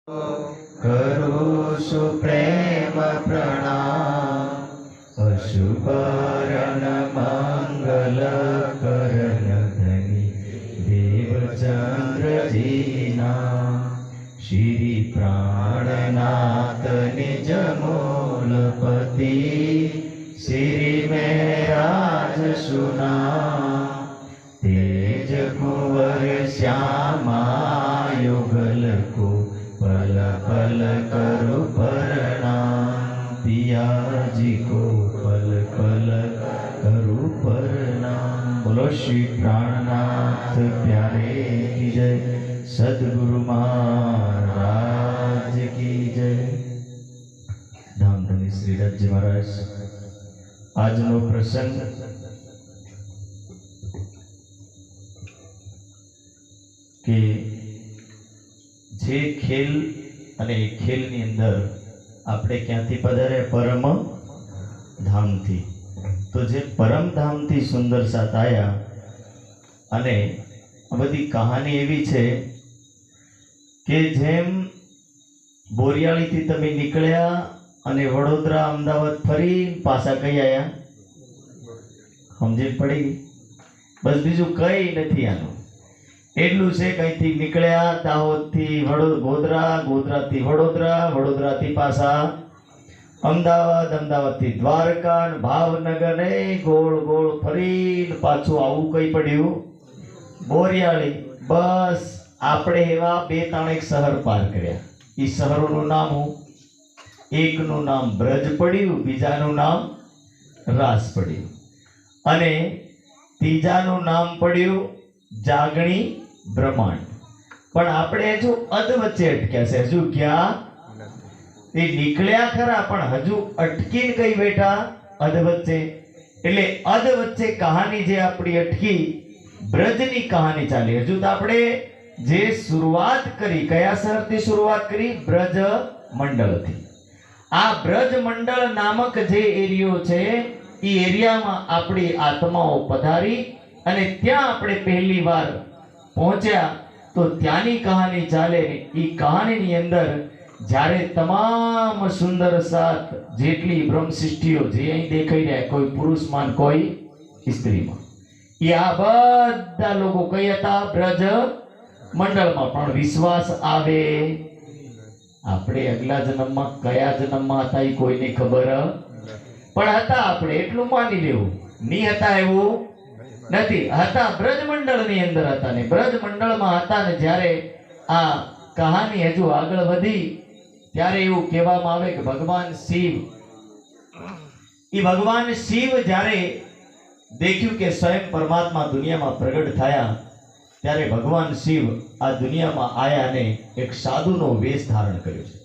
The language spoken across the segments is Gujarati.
करो सुप्रेम प्रणाम अशुभरण मंगल करण धनी देवचंद्र जीना श्री प्राणनाथ निज मूलपति श्री में राज सुना तेज कुंवर श्यामा युगल को पल पल करो प्रणाम पिया जी को पल पल करो प्रणाम। बोलो श्री प्राणनाथ प्यारे की जय, सद्गुरु महाराज की जय। धाम धनी श्री राज्य महाराज आज नो प्रसंग के जे खेल અને ખેલની અંદર આપણે ક્યાંથી પધારે? પરમ ધામથી। તો જે પરમ ધામથી સુંદર સાથ આયા અને આ બધી કહાની એવી છે કે જેમ બોરિયાળીથી તમે નીકળ્યા અને વડોદરા અમદાવાદ ફરી પાછા કઈ આયા? સમજણ પડી? બસ બીજું કઈ નથી આનું। એટલું છે કઈથી નીકળ્યા દાહોદથી ગોધરા, ગોધરાથી વડોદરા, વડોદરાથી પાછા અમદાવાદ, અમદાવાદથી દ્વારકા, ભાવનગર ને ગોળ ગોળ ફરીને પાછું આવું કઈ પડ્યું? બોરિયાળી। બસ આપણે એવા બે ત્રણ એક શહેર પાર કર્યા। એ શહેરોનું નામ હું એકનું નામ બ્રજ પડ્યું, બીજાનું નામ રાસ પડ્યું અને ત્રીજાનું નામ પડ્યું જાગણી બ્રહ્માંડ। પણ આપણે હજુ અધ વચ્ચે અટક્યા છે। હજુ ક્યાં? એ નીકળ્યા ખરા પણ હજુ અટકીને કઈ બેઠા? અધ વચ્ચે। એટલે અધ વચ્ચે કહાની જે આપણી અટકી બ્રજની કહાની ચાલી। હજુ તો આપણે જે શરૂઆત કરી કયા શહેરથી શરૂઆત કરી? બ્રજ મંડળથી। આ બ્રજ મંડળ નામક જે એરિયો છે એ એરિયામાં આપણી આત્માઓ પધારી અને ત્યાં આપણે પહેલી વાર પહોંચ્યા તો ત્યાંની કહાની ચાલે। એ કહાનીની અંદર જ્યારે તમામ સુંદર સાત જેટલી બ્રહ્મ સૃષ્ટિઓ જે અહીં દેખાઈ રહ્યા, કોઈ પુરુષમાં કોઈ સ્ત્રીમાં, એ આ બધા લોકો કઈ હતા? બ્રજ મંડળમાં। પણ વિશ્વાસ આવે આપણે અગલા જન્મમાં કયા જન્મમાં હતા એ કોઈને ખબર પણ હતા આપણે એટલું માની લેવું। ની હતા એવું નથી, હતા બ્રજ મંડળની અંદર હતા ને બ્રજ મંડળમાં હતા ને જ્યારે આ કહાની હજુ આગળ વધી ત્યારે એવું કહેવામાં આવે કે ભગવાન શિવ જ્યારે દેખ્યું કે સ્વયં પરમાત્મા દુનિયામાં પ્રગટ થયા ત્યારે ભગવાન શિવ આ દુનિયામાં આયા અને એક સાધુનો વેશ ધારણ કર્યો છે।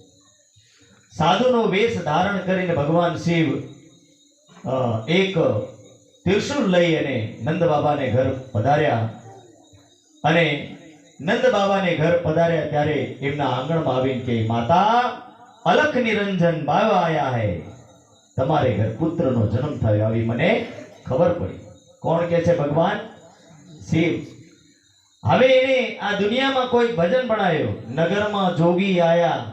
સાધુનો વેશ ધારણ કરીને ભગવાન શિવ એક ત્રિશુલ લઈ અને નંદ બાબાને ઘર પધાર્યા અને નંદ બાબાને ઘર પધાર્યા ત્યારે એમના આંગણમાં આવીને કે માતા અલખ નિરંજન બાવા આયા હે, તમારે ઘર પુત્રનો જન્મ થયો આવી મને ખબર પડી। કોણ કે છે? ભગવાન શિવ। હવે એને આ દુનિયામાં કોઈ ભજન બનાવ્યો। નગરમાં જોગી આયા,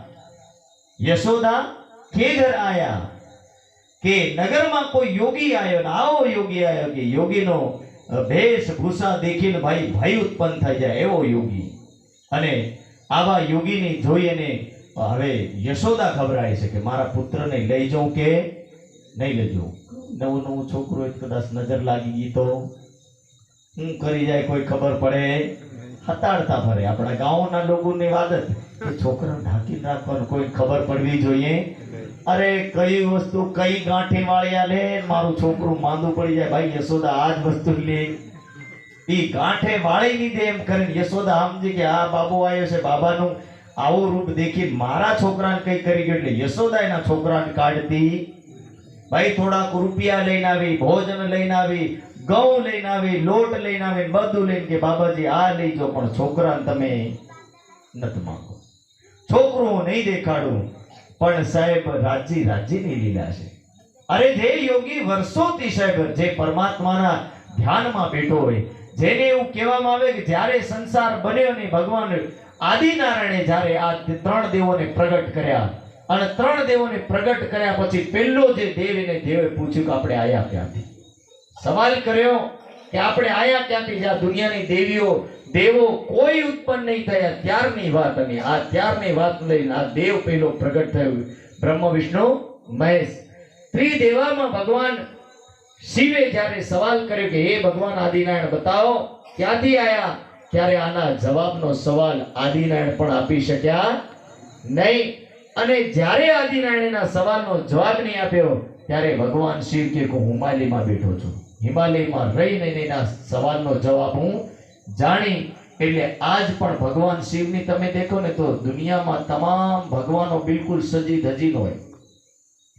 યશોદા કે ઘર આયા કે નગરમાં કોઈ યોગી આવ્યો ને આવો યોગી આવ્યો કે યોગીનો વેશભૂષા દેખીને ભાઈ ભય ઉત્પન્ન થઈ જાય એવો યોગી। અને આવા યોગીને જોઈ અને હવે યશોદા ખબરાય છે કે મારા પુત્રને લઈ જાઉં કે નહીં લઈ જાઉં। નવું નવું છોકરો કદાચ નજર લાગી ગઈ તો શું કરી જાય કોઈ ખબર પડે? હતાડતા ફરે। આપણા ગામના લોકોની આદત કે છોકરાને ઢાંકી રાખવાનું, કોઈ ખબર પડવી જોઈએ। અરે કઈ વસ્તુ કઈ ગાંઠે વાળ્યા લે મારું છોકરું માંદું પડી જાય, ભાઈ યશોદા આ જ વસ્તુ લે। ઈ ગાંઠે વાળી લીધે એમ કરીને યશોદા સમજી કે આ બાબો આવ્યો છે, બાબાનું આવું રૂપ દેખી મારા છોકરાને કઈ કરી ગયો એટલે યશોદા એના છોકરાને કાઢતી। ભાઈ થોડાક રૂપિયા લઈને આવી, ભોજન લઈને આવી, ઘઉં લઈને આવી, લોટ લઈને આવી, બધું લઈને કે બાબાજી આ લઈ જાઓ પણ છોકરાને તમે નથી માંગો, છોકરું નહીં દેખાડું। પણ સાહેબ રાજી લીલા છે। અરે જે યોગી વર્ષોથી સાહેબ જે પરમાત્માના ધ્યાનમાં બેઠો હોય, જેને એવું કહેવામાં આવે કે જ્યારે સંસાર બન્યો ને ભગવાન આદિનારાયણે જ્યારે આ ત્રણ દેવોને પ્રગટ કર્યા અને ત્રણ દેવોને પ્રગટ કર્યા પછી પહેલો જે દેવ એને દેવે પૂછ્યું કે આપણે આયા ક્યાંથી? સવાલ કર્યો કે આપણે આયા ક્યાંથી? જે આ દુનિયાની દેવીઓ દેવો કોઈ ઉત્પન્ન નહીં થયા ત્યારની વાત, અને આ ત્યારની વાત લઈને આ દેવ પહેલો પ્રગટ થયો, બ્રહ્મ વિષ્ણુ મહેશ ત્રિદેવામાં. ભગવાન શિવે જ્યારે સવાલ કર્યો કે હે ભગવાન આદિનારાયણ બતાવો ક્યાંથી આયા, ત્યારે આના જવાબનો સવાલ આદિનારાયણ પણ આપી શક્યા નહીં. અને જ્યારે આદિનારાયણના સવાલનો જવાબ નહીં આપ્યો ત્યારે ભગવાન શિવ કે હું હિમાલયમાં બેઠો છું, હિમાલયમાં રહીને એના સવાલનો જવાબ હું જાણી. એટલે આજ પણ ભગવાન શિવની તમે દેખો ને તો દુનિયામાં તમામ ભગવાનો બિલકુલ સજી ધજી હોય.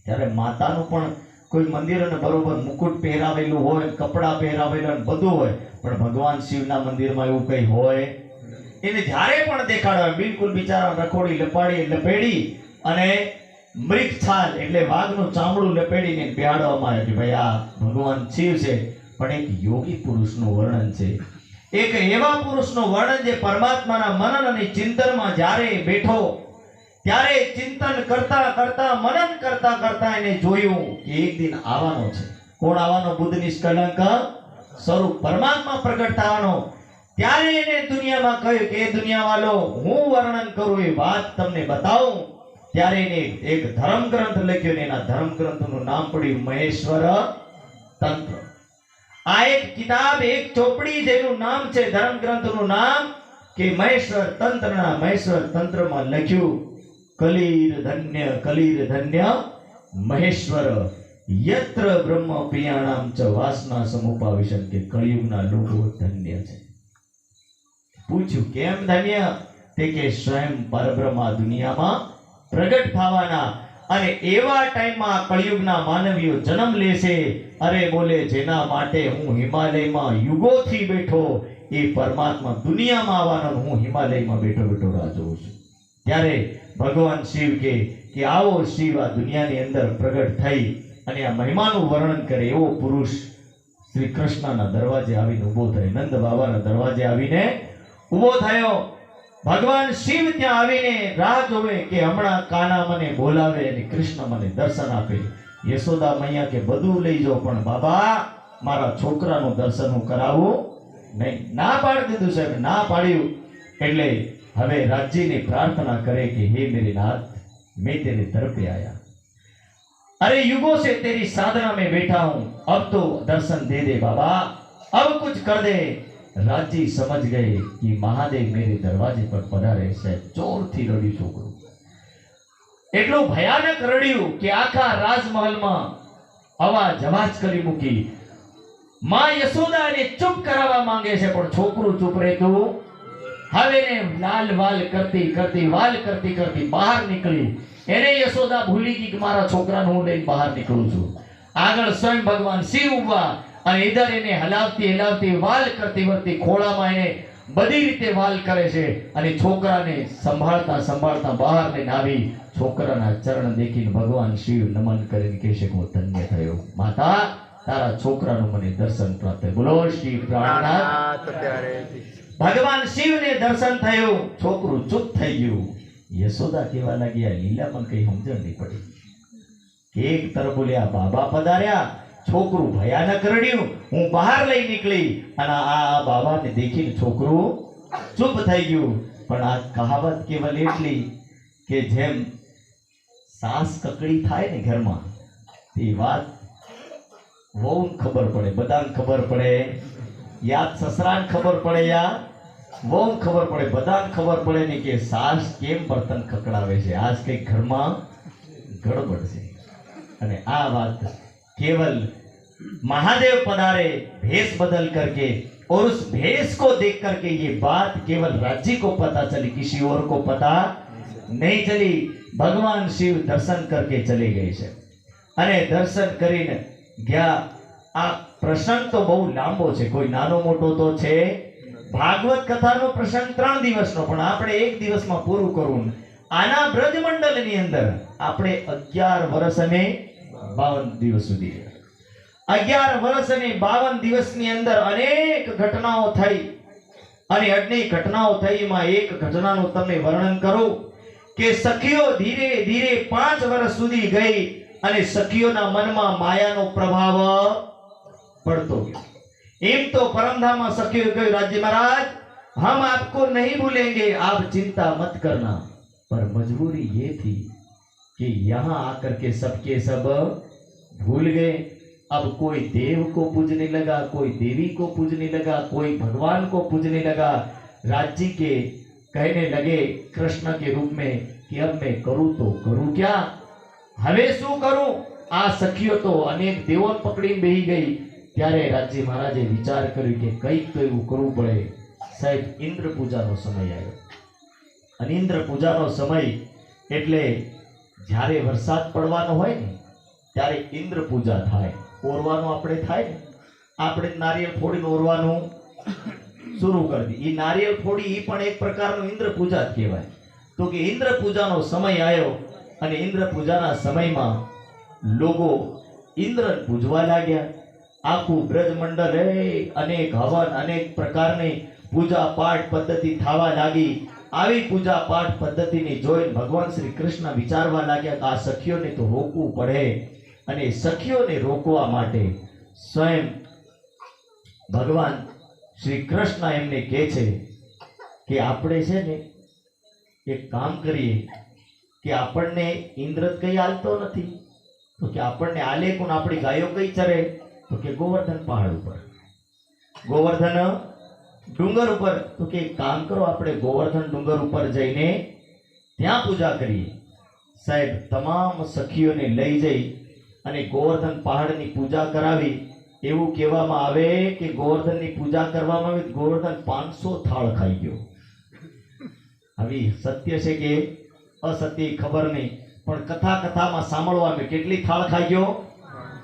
ત્યારે માતાનું પણ કોઈ મંદિરોને બરોબર મુકુટ પહેરાવેલું હોય, કપડાં પહેરાવેલા બધું હોય, પણ ભગવાન શિવના મંદિરમાં એવું કઈ હોય. એને જ્યારે પણ દેખાડે બિલકુલ બિચારા રખોડી લપેડી અને મૃગ છાલ એટલે વાઘનું ચામડું લપેડીને બેહાડવામાં આવે કે ભાઈ આ ભગવાન શિવ છે. પણ એક યોગી પુરુષનું વર્ણન છે, એક એવા પુરુષનું વર્ણન જે પરમાત્માના મનન અને ચિંતનમાં જ્યારે બેઠો ત્યારે ચિંતન કરતા કરતા મનન કરતા કરતા એને જોયું કે એક દિન આવવાનો છે. કોણ આવવાનો? બુદ્ધ નિષ્કલંક સ્વરૂપ પરમાત્મા પ્રગટ થવાનો. ત્યારે એને દુનિયામાં કહ્યું કે એ દુનિયાવાળો હું વર્ણન કરું એ વાત તમને બતાવું. ત્યારે એને એક ધર્મ ગ્રંથ લખ્યો ને એના ધર્મ ગ્રંથનું નામ પડ્યું મહેશ્વર તંત્ર. આ એક કિતાબ, એક ચોપડી જેનું નામ છે ધર્મ ગ્રંથનું નામ કે મહેશ્વર તંત્રના. મહેશ્વર તંત્રમાં લખ્યું કલીર ધન્ય મહેશ્વર યત્ર બ્રહ્મ પ્રિયાણામ ચ વાસના સમુપાવિશન, કે કળિયુગના લોકો ધન્ય છે. પૂછ્યું કેમ ધન્ય? તે કે સ્વયં પરબ્રહ્મ દુનિયામાં પ્રગટ થવાના અને એવા ટાઈમમાં કળિયુગના માનવીઓ જન્મ લેશે. અરે બોલે જેના માટે હું હિમાલયમાં યુગોથી બેઠો એ પરમાત્મા દુનિયામાં આવવાનો હું હિમાલયમાં બેઠો બેઠો રાહ જોઉં છું. ત્યારે ભગવાન શિવ કે આવો શિવ આ દુનિયાની અંદર પ્રગટ થઈ અને આ મહિમાનું વર્ણન કરે એવો પુરુષ શ્રી કૃષ્ણના દરવાજે આવીને ઊભો થયો, નંદ બાબાના દરવાજે આવીને ઊભો થયો. ભગવાન શિવ ત્યાં આવીને રાહ જોવે કે હમણાં કાના મને બોલાવે અને કૃષ્ણ મને દર્શન આપે. યશોદા મૈયા કે બધું લઈ જાઓ પણ બાબા મારા છોકરાનું દર્શન હું કરાવું નહીં. ના પાડી દીધું સાહેબ, ના પાડ્યું. એટલે હવે રાજ્યની પ્રાર્થના કરે કે હે મેરે નાથ मैं तेरे दर पे आया, अरे युगों से तेरी साधना में बैठा हूं, अब तो दर्शन दे दे बाबा, अब कुछ कर दे. राजी समझ गए कि महादेव मेरे दरवाजे पर पधारे છે. ચોરથી રડ્યું છોકરું, એટલું ભયાનક રડ્યું કે આખા રાજમહેલમાં અવાજ કરી મૂકી. માં યશોદાને ચૂપ કરાવવા માંગે છે પણ છોકરું ચૂપ રહેતું. હવે ને લાલ વાલ કરતી બહાર નીકળી. એને યશોદા ભૂલી ગઈ કે મારા છોકરાને હું લઈને બહાર નીકળું છું. આગળ સ્વયં ભગવાન શિવ ઉભા અને ઈધર એને હલાવતી વાલ કરતી વર્તી ખોળામાં એને બધી રીતે વાલ કરે છે અને છોકરાને સંભાળતા બહાર લઈને આવી. છોકરાના ચરણ દેખીને ભગવાન શિવ નમન કરીને કહે છે કે હું ધન્ય થયો માતા, તારા છોકરાનું મને દર્શન પ્રાપ્ત. બોલો શ્રી પ્રાણનાથ. ભગવાન શિવને દર્શન થયું, છોકરું ચૂપ થઈ ગયું. યશોદા કેવા લાગ્યા લીલામાં કઈ સમજણ નહીં પડી કે એક તરફ બોલ્યા બાબા પધાર્યા, છોકરું ભયાનક રડ્યું, હું બહાર લઈ નીકળી અને આ બાબાને દેખીને છોકરું ચૂપ થઈ ગયું. પણ આ કહાવત કેવલ એટલી કે જેમ સાસ કકડી થાય ને ઘરમાં તે વાત વહુને ખબર પડે, બધાને ખબર પડે, યાદ સસરાને ખબર પડે, યા વહુને ખબર પડે, બધાને ખબર પડે ને કે સાસ કેમ બર્તન ખકડાવે છે, આજ કઈ ઘરમાં ગડબડ છે. અને આ વાત केवल महादेव पधारे भेष बदल करके और उस भेष को देख करके ये बात केवल राज्य को पता चली, किसी और को पता नहीं चली. भगवान शिव दर्शन करके चले गए છે અને દર્શન કરીને ગયા. આ પ્રસંગ તો બહુ લાંબો છે, કોઈ નાનો મોટો તો છે. ભાગવત કથાનો પ્રસંગ 3 દિવસનો પણ આપણે 1 દિવસમાં પૂરું કરવું. આના બ્રજમંડળની અંદર આપણે 11 વર્ષ અને 52 દિવસ સુધી 11 વર્ષ અને 52 દિવસની અંદર અનેક ઘટનાઓ થઈ. અને અનેક ઘટનાઓ થઈ. એમાં એક ઘટનાનું તમને વર્ણન કરું કે સખીઓ ધીરે ધીરે 5 વર્ષ સુધી ગઈ અને સખીઓના મનમાં માયાનો પ્રભાવ પડતો ગયો. એમ તો પરમધામમાં સખીઓ કહ્યું, રાજ્ય મહારાજ हम आपको नहीं भूलेंगे, आप चिंता मत करना, पर मजबूरी ये थी कि यहाँ आकर के सबके सब भूल गए. अब कोई देव को पूजने लगा, कोई देवी को पूजने लगा, कोई भगवान को पूजने लगा. राज्य के कहने लगे कृष्ण के रूप में कि अब मैं करूं तो करूं क्या, હવે શું કરું? આ સખીઓ તો અનેક દેવોને પકડીને બેહી ગઈ. ત્યારે રાજ્ય મહારાજે વિચાર કર્યો કે કંઈક તો એવું કરવું પડે. સાહેબ, ઇન્દ્ર પૂજાનો સમય આવ્યો. અને ઇન્દ્ર પૂજાનો સમય એટલે જ્યારે વરસાદ પડવાનો હોય ને ત્યારે ઇન્દ્ર પૂજા થાય. ઓરવાનું આપણે થાય ને, આપણે નારિયેળ ફોડીને ઓરવાનું શરૂ કરી દઈએ. એ નારિયેળ ફોડી એ પણ એક પ્રકારનું ઇન્દ્ર પૂજા જ કહેવાય. તો કે ઇન્દ્ર પૂજાનો સમય આવ્યો અને ઇન્દ્ર પૂજાના સમયમાં લોકો ઇન્દ્રને પૂજવા લાગ્યા. આખું બ્રજમંડળ અનેક હવન, અનેક પ્રકારની પૂજા પાઠ પદ્ધતિ થવા લાગી. આવી પૂજા પાઠ પદ્ધતિને જોઈને ભગવાન શ્રી કૃષ્ણ વિચારવા લાગ્યા કે આ સખીઓને તો રોકવું પડે. અને સખીઓને રોકવા માટે સ્વયં ભગવાન શ્રી કૃષ્ણ એમને કહે છે કે આપણે છે ને એક કામ કરીએ કે આપણને ઇન્દ્ર કઈ હાલતો નથી, તો કે આપણને આલે કોણ, આપણી ગાયો કઈ ચરે, તો કે ગોવર્ધન પહાડ ઉપર, ગોવર્ધન ડુંગર ઉપર. તો કે એક કામ કરો, આપણે ગોવર્ધન ડુંગર ઉપર જઈને ત્યાં પૂજા કરીએ. સાહેબ, તમામ સખીઓને લઈ જઈ અને ગોવર્ધન પહાડની પૂજા કરાવી. એવું કહેવામાં આવે કે ગોવર્ધનની પૂજા કરવામાં આવી, ગોવર્ધન 500 થાળ ખાઈ ગયો. હવે સત્ય છે કે અસત્ય ખબર નહીં, પણ કથામાં સાંભળવા આવે કેટલી થાળ ખાઈ ગયો?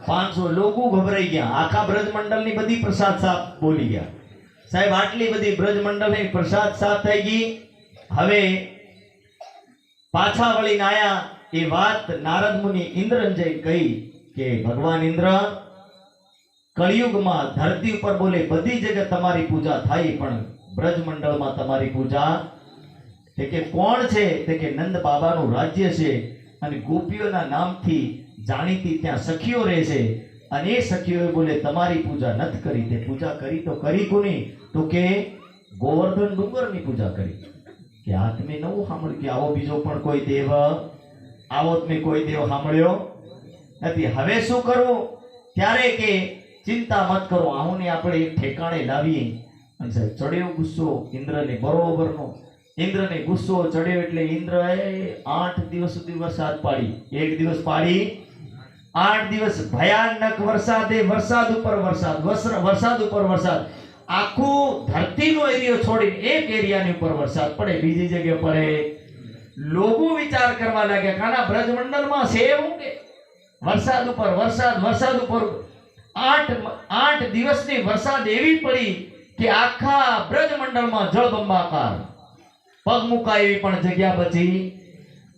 500. લોકો ગભરાઈ ગયા. આખા બ્રજમંડળની બધી પ્રસાદ સાફ બોલી ગયા. સાહેબ, આટલી બધી બ્રજમંડળની પ્રસાદ સાફ થઈ ગઈ. હવે પાછા વળીને આયા. એ વાત નારદ મુનિ ઇન્દ્રને જઈ કહી કે ભગવાન ઇન્દ્ર, કળિયુગમાં ધરતી ઉપર બોલે બધી જગ્યાએ તમારી પૂજા થાય, પણ બ્રજમંડળમાં તમારી પૂજા તે કે કોણ છે? તે કે નંદ બાબાનું રાજ્ય છે અને ગોપીઓના નામથી જાણીતી ત્યાં સખીઓ રહે છે. અને એ સખીઓએ બોલે તમારી પૂજા નથી કરી. તે પૂજા કરી તો કરી કોની? તો કે ગોવર્ધન ડુંગરની પૂજા કરી. કે આ તમે નવું સાંભળ્યું કે આવો બીજો પણ કોઈ દેવ, આવો તમે કોઈ દેવ સાંભળ્યો નથી. હવે શું કરવું? ત્યારે કે ચિંતા મત કરો, આहुને આપણે એક ઠેકાણે લાવીએ. અને સાહેબ, ચડ્યો ગુસ્સો ઇન્દ્રને બરોબરનો. ઇન્દ્રને ગુસ્સો ચડ્યો એટલે ઇન્દ્રએ 8 દિવસ સુધી વરસાદ પાડી. એક દિવસ પાડી, 8 દિવસ ભયાનક વરસાદે વરસાદ ઉપર વરસાદ, વરસાદ ઉપર વરસાદ. આખું ધરતીનો એરિયો છોડીને એક એરિયાની ઉપર વરસાદ પડે, બીજી જગ્યાએ પડે. લોકો વિચાર કરવા લાગ્યા કાના બ્રજમંડળમાં છે એવું કે વરસાદ ઉપર વરસાદ, વરસાદ ઉપર 8 દિવસની વરસાદ એવી પડી કે આખા બ્રજમંડળમાં જળબંબાકાર. પગ મુકાય એવી પણ જગ્યા બચી.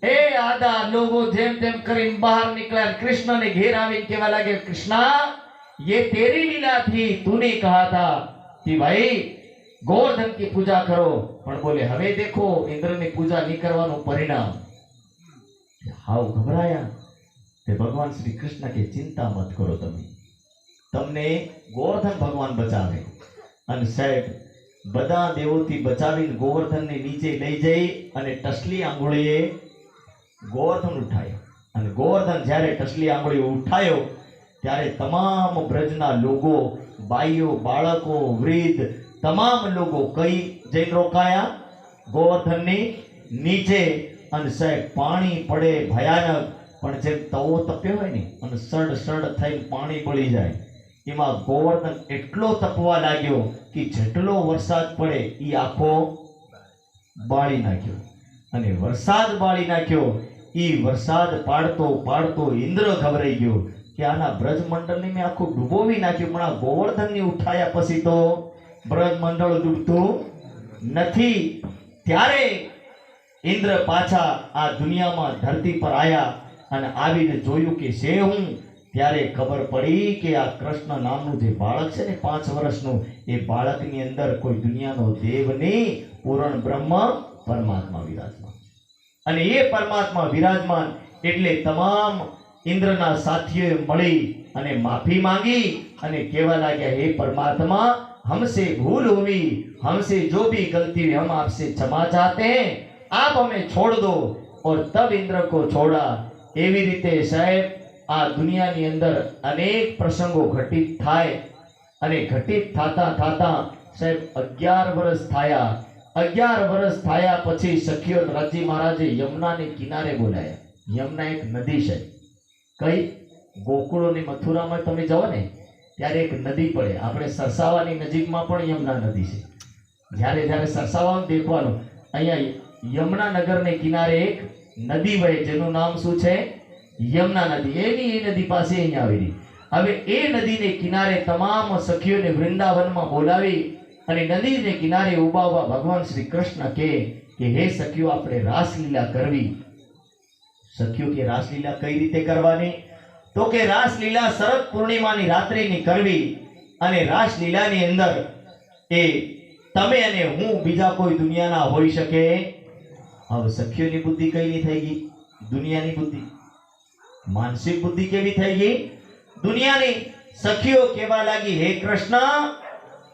એ આદા લોકો જેમ તેમ કરીને બહાર નીકળ્યા. કૃષ્ણને ઘેર આવીને કહેવા લાગે, કૃષ્ણ, ये तेरी लीला थी, तूने कहा था कि भाई गोवर्धन की पूजा करो. પણ બોલે હવે દેખો ઇન્દ્રની પૂજા નહીં કરવાનું પરિણામ. હાવ ગભરાયા. તે ભગવાન શ્રી કૃષ્ણ કે ચિંતા મત કરો, તમને ગોવર્ધન ભગવાન બચાવે. અને સાહેબ, બધા દેવોથી બચાવીને ગોવર્ધનને નીચે લઈ જઈ અને ટસલી આંગળીએ ગોવર્ધન ઉઠાયો. અને ગોવર્ધન જ્યારે ટસલી આંગળીએ ઉઠાયો ત્યારે તમામ બ્રજના લોકો, બાઈઓ, બાળકો, વૃદ્ધ, તમામ લોકો કઈ જઈને રોકાયા? ગોવર્ધનની નીચે. અને સાહેબ, પાણી પડે ભયાનક, પણ જેમ તવો તપ્યો હોય ને અને સડ થઈને પાણી બળી જાય, એમાં ગોવર્ધન એટલો તપવા લાગ્યો કે જેટલો વરસાદ પડે એ આખો બાળી નાખ્યો. અને વરસાદ બાળી નાખ્યો. એ વરસાદ પાડતો પાડતો ઇન્દ્ર ગભરાઈ ગયો કે આના બ્રજમંડળને મેં આખું ડૂબોવી નાખ્યું, પણ આ ગોવર્ધનને ઉઠાયા પછી તો બ્રજમંડળ ડૂબતું નથી. ત્યારે ઇન્દ્ર પાછા આ દુનિયામાં ધરતી પર આવ્યા અને આવીને જોયું કે છે હું. ત્યારે ખબર પડી કે આ કૃષ્ણ નામનું જે બાળક છે ને 5 વર્ષનું, એ બાળકની અંદર કોઈ દુનિયાનો દેવ નહીં, પૂર્ણ બ્રહ્મ પરમાત્મા વિરાજમાન. અને એ પરમાત્મા વિરાજમાન એટલે તમામ ઇન્દ્રના સાથીઓએ મળી અને માફી માંગી અને કહેવા લાગ્યા, હે પરમાત્મા, हमसे भूल हुई, हमसे जो भी गलती हुई हम आपसे क्षमा चाहते हैं, आप हमें छोड़ दो. और तब इंद्र को छोड़ा. એવી રીતે સાહેબ આ દુનિયાની અંદર અનેક પ્રસંગો ઘટિત થાય અને ઘટિત થતા થતા સાહેબ 11 વર્ષ થયા. 11 વર્ષ થયા પછી સખીઓ રાજી મહારાજે યમુનાને કિનારે બોલાયા. યમુના એક નદી છે. કઈ? ગોકુળોની મથુરામાં તમે જાઓ ને ત્યારે એક નદી પડે. આપણે સરસાવાની નજીકમાં પણ યમુના નદી છે. જ્યારે જ્યારે સરસાવાનું દેખવાનું, અહીંયા યમુના નગરને કિનારે એક નદી વહે જેનું નામ શું છે? યમુના નદી. એની એ નદી પાસે અહીંયા આવેલી. હવે એ નદીને કિનારે તમામ સખીઓને વૃંદાવનમાં બોલાવી અને નદીને કિનારે ઊભા ઊભા ભગવાન શ્રી કૃષ્ણ કહે કે હે સખીઓ, આપણે રાસલીલા કરવી. સખીઓ કે રાસલીલા કઈ રીતે કરવાની? તો કે રાસલીલા શરદ પૂર્ણિમાની રાત્રિની કરવી. અને રાસલીલાની અંદર એ તમે અને હું, બીજા કોઈ દુનિયાના હોઈ શકે. હવે સખીઓની બુદ્ધિ કઈની થઈ ગઈ? દુનિયાની બુદ્ધિ. માનસિક બુદ્ધિ કેવી થઈ ગઈ? દુનિયાની. સખીઓ કહેવા લાગી, હે કૃષ્ણ,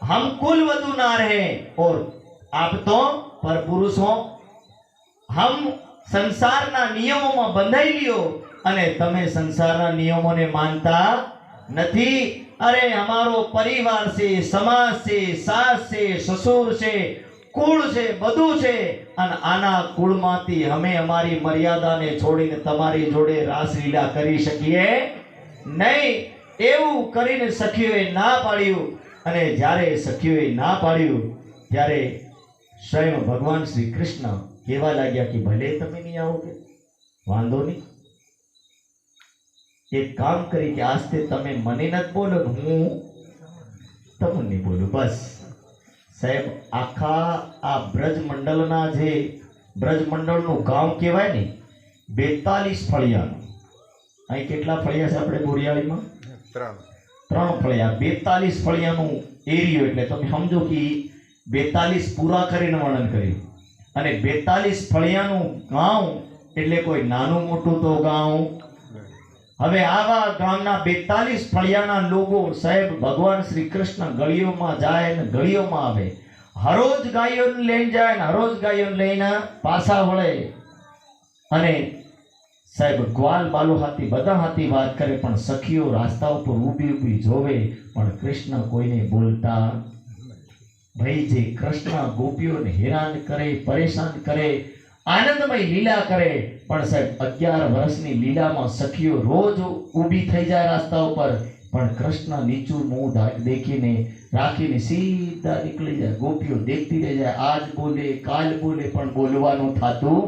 हम कुल वधु नार हैं और आप तो पर पुरुष हो. हम સંસારના નિયમોમાં બંધાઈ લ્યો અને તમે સંસારના નિયમોને માનતા નથી. અરે हमारो परिवार से, समाज से, सास से, ससुर से, કુળ છે, બધું છે. અને આના કુળમાંથી અમે અમારી મર્યાદાને છોડીને તમારી જોડે રાસલીલા કરી શકીએ નહીં. એવું કરીને સખીઓએ ના પાડ્યું. અને જ્યારે સખીઓએ ના પાડ્યું ત્યારે સ્વયં ભગવાન શ્રી કૃષ્ણ કહેવા લાગ્યા કે ભલે તમે નહીં આવો, કે વાંધો નહીં, એક કામ કરી કે આજથી તમે મને નથી બોલો, હું તમને નહીં બોલું. બસ સાહેબ આખા આ બ્રજમંડળના જે બ્રજમંડળનું ગામ કહેવાય ને 42 ફળિયાનું. અહીં કેટલા ફળિયા છે આપણે બોરિયાળીમાં? 3 ફળિયા. 42 ફળિયાનું એરિયો એટલે તમે સમજો કે 42 પૂરા કરીને વર્ણન કર્યું. અને 42 ફળિયાનું ગામ એટલે કોઈ નાનું મોટું તો ગામ. હવે આવા ગામના 42 ફળિયાના લોકો સાહેબ ભગવાન શ્રી કૃષ્ણ ગળીઓમાં જાય ને ગળીઓમાં આવે. હરોજ ગાયોને લઈને જાય ને હરોજ ગાયોને લઈને પાછા વળે. અને સાહેબ ગ્વાલ બાલો હાથી બધા હાથી વાત કરે, પણ સખીઓ રાસ્તા ઉપર ઊભી ઊભી જોવે પણ કૃષ્ણ કોઈને બોલતા. ભાઈ જે કૃષ્ણ ગોપીઓને હેરાન કરે, પરેશાન કરે, આનંદમય લીલા કરે, પણ સાહેબ 11 વર્ષની લીલામાં સખીઓ રોજ ઊભી થઈ જાય રાસ્તા ઉપર, પણ કૃષ્ણ નીચું મોં દેખીને રાખીને સીધા નીકળી જાય. ગોપીઓ દેખતી રહી જાય. આજ બોલે, કાલ બોલે, પણ બોલવાનું થાતું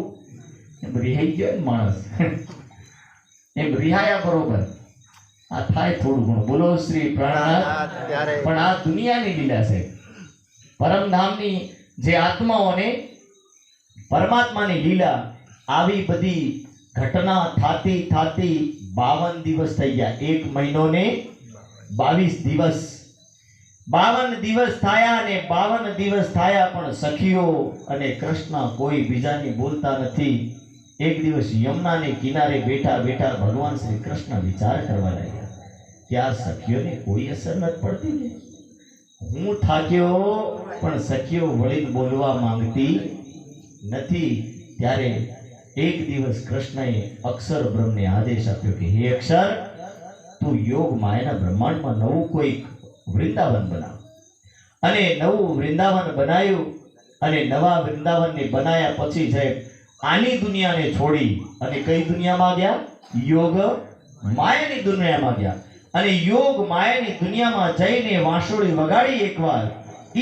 એમ રિહાઈ ગયો ને માણસ. એમ રિહાયા બરોબર આ થાય થોડું ઘણું. બોલો શ્રી પ્રણામ. પણ આ દુનિયાની લીલા છે. પરમધામની જે આત્માઓને પરમાત્માની લીલા, આવી બધી ઘટના થાતી થાતી 52 દિવસ થઈ ગયા. 1 મહિનો ને 22 દિવસ. 52 દિવસ થયા અને 52 દિવસ થયા પણ સખીઓ અને કૃષ્ણ કોઈ બીજાની બોલતા નથી. એક દિવસ યમુનાને કિનારે બેઠા બેઠા ભગવાન શ્રી કૃષ્ણ વિચાર કરવા લાગ્યા કે આ સખીઓને કોઈ અસર નથી પડતી ને. હું થાક્યો પણ સખીઓ વળી બોલવા માંગતી નથી. ત્યારે એક દિવસ કૃષ્ણએ અક્ષર બ્રહ્મને આદેશ આપ્યો કે હે અક્ષર, તું યોગ માયાના બ્રહ્માંડમાં નવું કોઈ વૃંદાવન બનાવ. અને નવું વૃંદાવન બનાવ્યું. અને નવા વૃંદાવનને બનાવ્યા પછી સાહેબ આની દુનિયાને છોડી અને કઈ દુનિયામાં ગયા? યોગ માયાની દુનિયામાં ગયા. અને યોગ માયાની દુનિયામાં જઈને વાંસળી વગાડી એકવાર.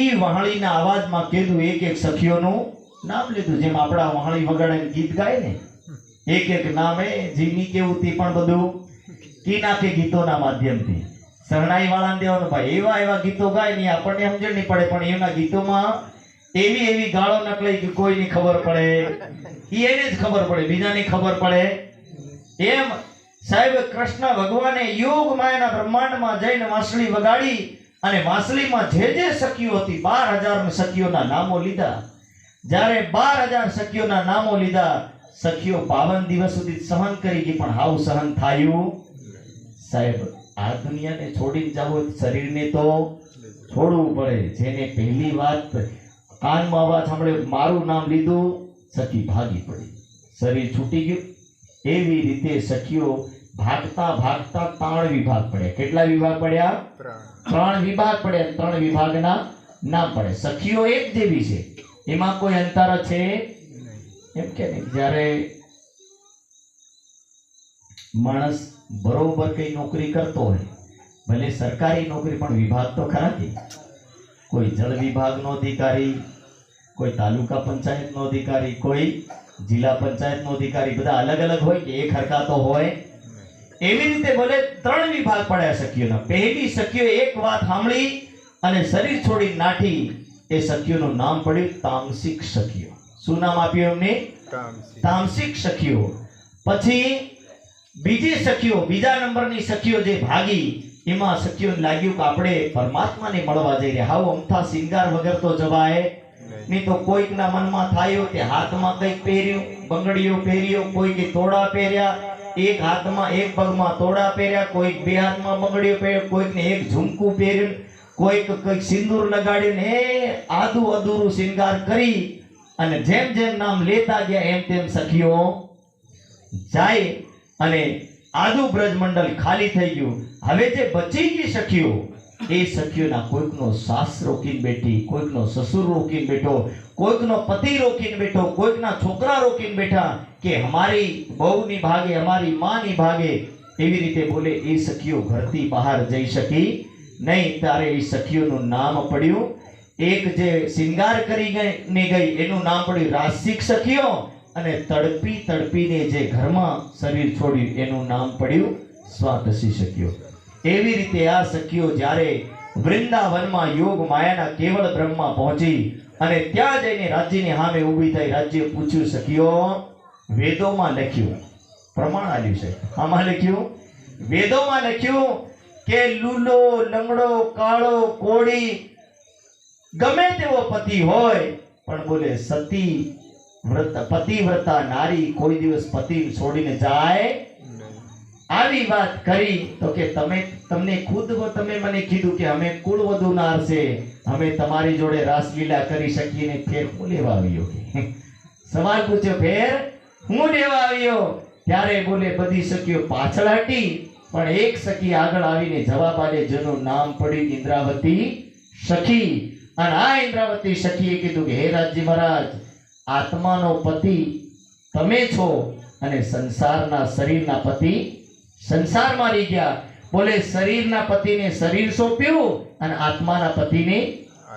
ઈ વહાળીના અવાજમાં કીધું એક એક સખીઓનું નામ લીધું. જેમ આપણા વહાળી વગાડીને ગીત ગાય ને, એક એક નામે જીની કેવું તે પણ બધું કી નાખે ગીતોના માધ્યમથી. શરણાઈ વાળાને દેવાનું ભાઈ એવા એવા ગીતો ગાય ને આપણને સમજણ નહીં પડે, પણ એમના ગીતોમાં એવી એવી ગાળો નકલાઈ કે કોઈની ખબર પડે, એને જ ખબર પડે, બીજાની ખબર પડે. એમ સાહેબ કૃષ્ણ ભગવાને યોગ માયાના બ્રહ્માંડમાં જઈને વાંસળી વગાડી અને વાંસળીમાં જે સખીઓ હતી 12,000 સખીઓના નામો લીધા. જ્યારે 12,000 સખીઓના નામો લીધા, સખીઓ 52 દિવસ સુધી સહન કરી ગઈ, પણ હાવ સહન થાયું સાહેબ. આ દુનિયાને છોડીને જવું, શરીરને તો છોડવું પડે. જેને પહેલી વાત કાનમાં અવાજ સાંભળ્યો, મારું નામ લીધું, સખી ભાગી પડી, શરીર છૂટી ગયું. એવી રીતે સખીઓ ભાગતા ભાગતા 3 વિભાગ પડ્યા. કેટલા વિભાગ પડ્યા? 3 વિભાગ પડ્યા. 3 વિભાગના નામ પડે. સખીઓ એક જેવી છે, એમાં કોઈ અંતર છે એમ કે નહીં. જ્યારે માણસ બરોબર કઈ નોકરી કરતો હોય, ભલે સરકારી નોકરી, પણ વિભાગ તો ખરા કે. કોઈ જળ વિભાગનો અધિકારી, કોઈ તાલુકા પંચાયતનો અધિકારી, કોઈ જિલ્લા પંચાયતનો અધિકારી, બધા અલગ અલગ હોય કે એક હરખા તો હોય. એવી રીતે બોલે 3 વિભાગ પડ્યા સખીઓના. પહેલી સખીઓ એક વાત સાંભળી અને શરીર છોડી નાઠી. એ સખીઓનું નામ પડ્યું તામસિક સખીઓ. શું નામ આપ્યું એમને? તામસિક સખીઓ. પછી બીજી સખીઓ, બીજા નંબરની સખીઓ જે ભાગી, એમાં સખીઓને લાગ્યું કે આપણે પરમાત્માને મળવા જઈ રહ્યા. હાવ અમથા શિંગાર વગર તો જવાય નહીં. તો કોઈકના મનમાં થાયો કે હાથમાં કંઈક પહેર્યું, બંગડીઓ પહેર્યો, કોઈકે તોડા પહેર્યા, એક હાથમાં એક પગમાં તોડા પહેર્યા, કોઈક 2 હાથમાં બંગડીઓ પહેર્યો, કોઈકને એક ઝુમકું પહેર્યું, કોઈક સિંદૂર લગાડ્યું ને આદુ અધૂરું શિંગાર કરી અને જેમ જેમ નામ લેતા ગયા એમ તેમ સખીઓ જાય અને આદુ બ્રજમંડળ ખાલી થઈ ગયું. હવે જે બચી ગઈ સખીઓ, એ સખીઓના કોઈકનો સાસ રોકીને બેઠી, કોઈકનો સસુર રોકીને બેઠો, કોઈકનો પતિ રોકીને બેઠો, કોઈકના છોકરા રોકીને બેઠા કે અમારી બહુની ભાગે, અમારી માની ભાગે. એવી રીતે બોલે એ સખીઓ ઘરથી બહાર જઈ શકી નહીં. ત્યારે એ સખીઓનું નામ પડ્યું, એક જે શિંગાર કરી ગઈ એનું નામ પડ્યું રાસિક સખીઓ, અને તડપી તડપીને જે ઘરમાં શરીર છોડ્યું એનું નામ પડ્યું સ્વાતસી સખીઓ. એવી રીતે આ સખીઓ જ્યારે વૃંદાવનમાં યોગ માયાના કેવળ બ્રહ્મમાં પહોંચી અને ત્યાં જઈને રાજ્યની સામે ઊભી થઈ. રાજ્ય પૂછ્યું, સખીઓ વેદોમાં લખ્યું, પ્રમાણ આપ્યું છે. આમાં લખ્યું, વેદોમાં લખ્યું કે લૂલો, લંગડો, કાળો, કોળી, ગમે તેવો પતિ હોય, પણ બોલે સતી પતિવ્રતા નારી કોઈ દિવસ પતિ છોડીને જાય. આવી વાત કરી તો કે તમને ખુદ તમે મને કીધું કે અમે કુળવધુ નાર છે, અમે તમારી જોડે રાસલીલા કરી શકીએ ને, ફેર હું લેવા આવ્યો? સવાલ પૂછ્યો, ફેર હું લેવા આવ્યો? ત્યારે બોલે બધી સખીઓ પાછળ હટી, પણ એક સખી આગળ આવીને જવાબ આલે, જેનું નામ પડ્યું ઇન્દ્રાવતી સખી. અને આ ઇન્દ્રાવતી સખીએ કીધું કે હે રાજજી મહારાજ, આત્માનો પતિ તમે છો અને સંસારના શરીરના પતિ સંસારમાં રહી ગયા. બોલે શરીરના પતિને શરીર સોંપ્યું અને આત્માના પતિને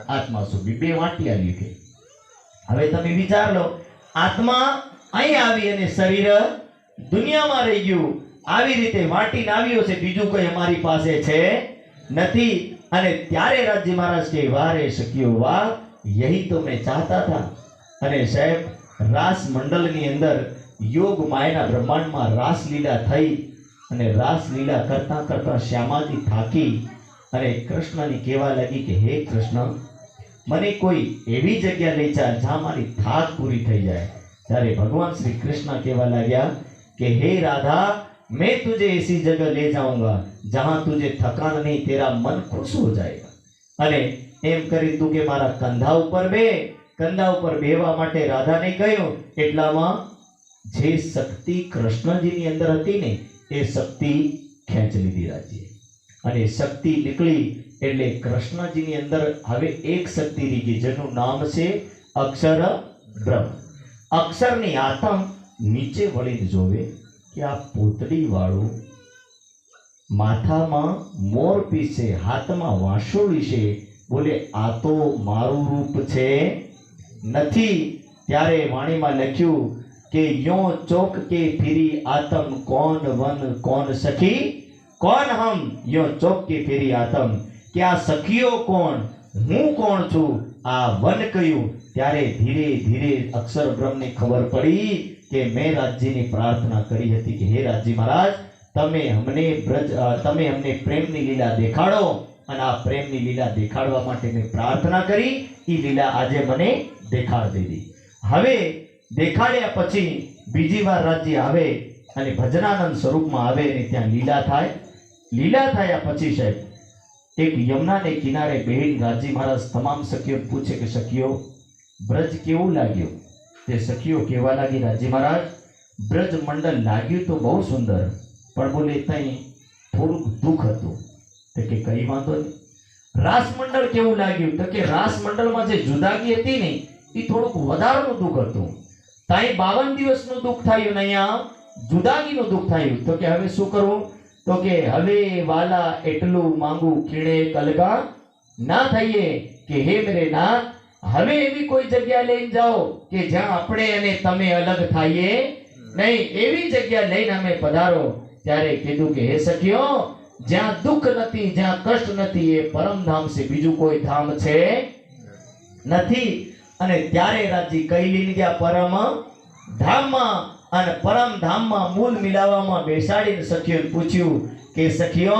આત્મા સોંપી. 2 વાટી આવ્યું કે. હવે તમે વિચાર લો, આત્મા અહીં આવી અને શરીર દુનિયામાં રહી ગયું. આવી રીતે વાટીને આવ્યો છે, બીજું કોઈ અમારી પાસે છે નથી. અને ત્યારે રાજ્ય મહારાજ કે વાહ રે સખીઓ વાહ, યહી તો મેં ચાહતા થા. અને સાહેબ રાસ મંડળની અંદર યોગ માયાના બ્રહ્માંડમાં રાસલીલા થઈ અને રાસલીલા કરતા કરતા શ્યામાજી થાકી અને કૃષ્ણને કહેવા લાગી કે હે કૃષ્ણ, મને કોઈ એવી જગ્યા લઈ ચાલ જ્યાં મારી થાક પૂરી થઈ જાય. ત્યારે ભગવાન શ્રી કૃષ્ણ કહેવા લાગ્યા कि हे राधा, मैं तुझे ऐसी जगह ले जाऊंगा जहां तुझे थकान नहीं, तेरा मन खुश हो जाएगा. અને એમ કરી તું કે મારા કંધા ઉપર બે. કંધા ઉપર બેવા માટે રાધાને કહ્યું. એટલામાં જે શક્તિ કૃષ્ણજીની અંદર હતી ને, એ શક્તિ ખેંચી લીધી રાજ્ય. અને શક્તિ નીકળી એટલે કૃષ્ણજીની અંદર હવે એક શક્તિ રહી ગઈ, જેનું નામ છે અક્ષર બ્રહ્મ. અક્ષરની આત્મ નીચે વળીને જોવે કે આ પૂતળી વાળું માથામાં મોર પીસે, હાથમાં વાંસળી છે, બોલે આ તો મારું રૂપ છે નથી. ત્યારે વાણીમાં લખ્યું કે યો ચોક કે ફિરી આતમ, કોણ વન કોણ સખી, કોણ હમ યો ચોક કે ફિરી આતમ. કે આ સખીઓ કોણ, હું કોણ છું, આ વન કયું. ત્યારે ધીરે ધીરે અક્ષર બ્રહ્મને ખબર પડી કે મેં રાજ્યની પ્રાર્થના કરી હતી કે હે રાજ્ય મહારાજ, તમે અમને પ્રેમની લીલા દેખાડો, અને આ પ્રેમની લીલા દેખાડવા માટે મેં પ્રાર્થના કરી, એ લીલા આજે મને દેખાડી દીધી. હવે દેખાડ્યા પછી બીજી વાર રાજ્ય આવે અને ભજનાનંદ સ્વરૂપમાં આવે અને ત્યાં લીલા થાય. લીલા થયા પછી સાહેબ એક યમુનાને કિનારે બેહીને રાજી મહારાજ તમામ સખીઓ પૂછે કે સખીઓ બ્રજ કેવું લાગ્યું? તે સખીઓ કેવા લાગી રાજી મહારાજ? બ્રજ મંડળ લાગ્યું તો બહુ સુંદર, પણ બોલે ત્યાં થોડુંક દુઃખ હતું. તો કે કઈ વાંધો નહીં. રાસ મંડળ કેવું લાગ્યું? તો કે રાસ મંડળમાં જે જુદાગી હતી ને એ થોડુંક વધારાનું દુઃખ હતું. ત્યાં 52 દિવસનું દુઃખ થયું ને અહીંયા જુદાગીનું દુઃખ થયું. તો કે હવે શું કરવું? તો કે હવે વાલા એટલું માંગુ ખીણે કલગા ના થઈએ કે હે મેરે નાથ, હવે એવી કોઈ જગ્યા લઈને જાઓ કે જ્યાં આપણે અને તમે અલગ થઈએ નહીં. એવી જગ્યા લઈને અમે પધારો. ત્યારે કીધું કે હે સખીઓ, જ્યાં દુઃખ નથી, જ્યાં કષ્ટ નથી, એ પરમધામ છે, બીજું કોઈ ધામ છે નથી. અને ત્યારે રાજી કઈ લઈને ગયા? પરમ ધામમાં. અને પરમ ધામમાં મૂળ મિલાવવામાં બેસાડીને સખીઓને પૂછ્યું કે સખીઓ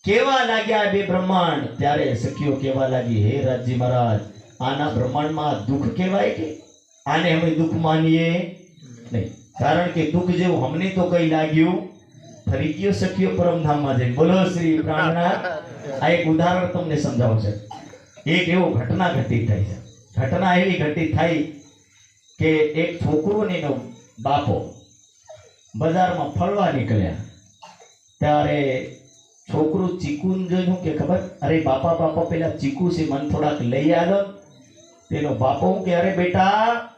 કેવા લાગ્યા બે બ્રહ્માંડ? ત્યારે સખીઓ કેવા લાગી? હે રાજજી મહારાજ, આના બ્રહ્માંડમાં દુઃખ કહેવાય કે? આને અમે દુઃખ માનીએ નહીં, કારણ કે દુઃખ જેવું અમને તો કઈ લાગ્યું. ફરી ગયો સખીઓ પરમધામમાં જઈને. બોલો શ્રી પ્રાણનાથ. આ એક ઉદાહરણ તમને સમજાવું છે. એક એવો ઘટના ઘટિત થઈ છે. ઘટના એવી ઘટિત થઈ કે એક છોકરો ને એનો બાપો બજારમાં ફરવા નીકળ્યા. ત્યારે છોકરું ચીકુન જોયું કે ખબર, અરે બાપા બાપા પેલા ચીકુ છે, મને થોડાક લઈ આવ્યો. તેનો બાપો કે અરે બેટા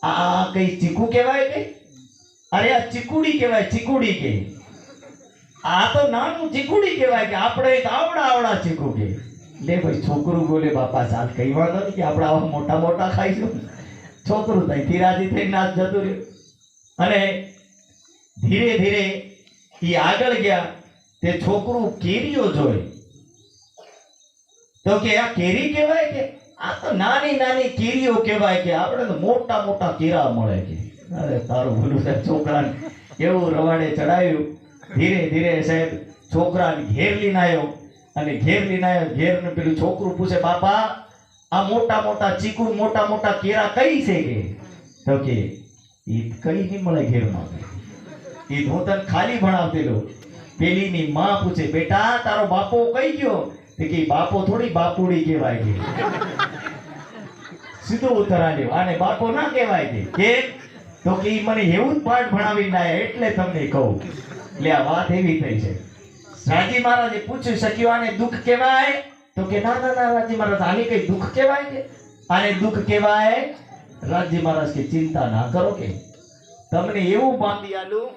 આ કઈ ચીકુ કહેવાય કે? અરે આ ચીકુડી કહેવાય, ચીકુડી કે. આ તો નાનું ચીકુડી કહેવાય કે આપણે આવડા આવડા ચીકુ કે. લે ભાઈ છોકરું બોલે બાપા ચાલ કઈ વાંધો નહીં કે આપણે આવા મોટા મોટા ખાઈશું. છોકરું ત્યાંથી રાજી થઈને નાચ જતું રહ્યું. અને ધીરે ધીરે એ આગળ ગયા. તે છોકરું કેરીઓ જોઈ. તો કે આ કેરી કહેવાય કે? આ તો નાની નાની કેરીઓ કહેવાય કે, આપણે તો મોટા મોટા કેરા મળે કે. અરે તારું ભૂલું સાહેબ, છોકરાને એવું રવાડે ચડાવ્યું. ધીરે ધીરે સાહેબ છોકરાને ઘેર લઈને આવ્યો. અને ઘેર લઈને આવ્યો. ઘેરને પેલું છોકરું પૂછે બાપા આ મોટા મોટા ચીકુ મોટા મોટા કેરા કઈ છે કે? તો કે ઈ કઈ નહીં મળે ઘેરમાં, ઈ હું તને ખાલી ભણાવતેલો. પેલીની માં પૂછે બેટા તારો બાપો કઈ ગયો? તો કે બાપો થોડી બાપુડી કહેવાય કે. સીધું ઉત્તર આલ્યો, આને બાપો ના કહેવાય કે. કેમ? તો કે ઈ મને એવું જ પાઠ ભણાવી લાયા એટલે તમને કહું. એટલે આ વાત એવી થઈ છે. રાજી મહારાજે પૂછ્યું સખ્યો આને દુઃખ કહેવાય? તો કે ના ના ના રાજી મહારાજ, આને કઈ દુઃખ કહેવાય કે? આને દુઃખ કહેવાય? રાજી મહારાજ કે ચિંતા ના કરો કે તમને એવું બાંધી આલું